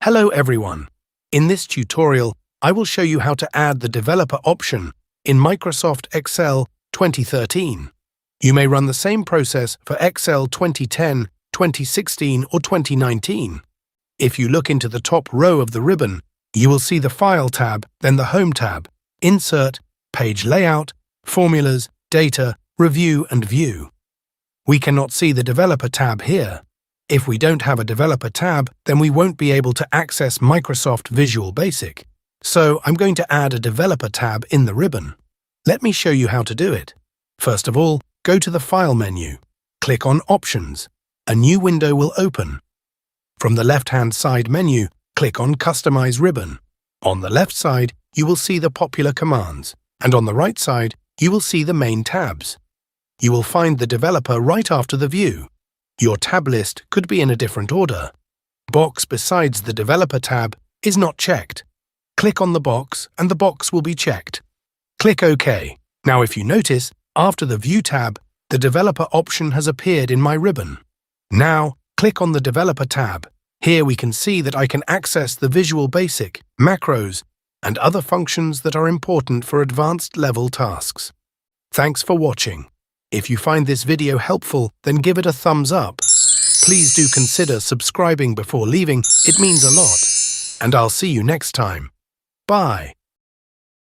Hello everyone. In this tutorial, I will show you how to add the developer option in Microsoft Excel 2013. You may run the same process for Excel 2010, 2016 or 2019. If you look into the top row of the ribbon, you will see the File tab, then the Home tab, Insert, Page Layout, Formulas, Data, Review and View. We cannot see the Developer tab here. If we don't have a Developer tab, then we won't be able to access Microsoft Visual Basic. So I'm going to add a Developer tab in the ribbon. Let me show you how to do it. First of all, go to the File menu. Click on Options. A new window will open. From the left-hand side menu, click on Customize Ribbon. On the left side, you will see the popular commands, and on the right side, you will see the main tabs. You will find the Developer right after the View. Your tab list could be in a different order. Box besides the Developer tab is not checked. Click on the box and the box will be checked. Click OK. Now if you notice, after the View tab, the Developer option has appeared in my ribbon. Now, click on the Developer tab. Here we can see that I can access the Visual Basic, macros, and other functions that are important for advanced level tasks. Thanks for watching. If you find this video helpful, then give it a thumbs up. Please do consider subscribing before leaving, it means a lot. And I'll see you next time. Bye.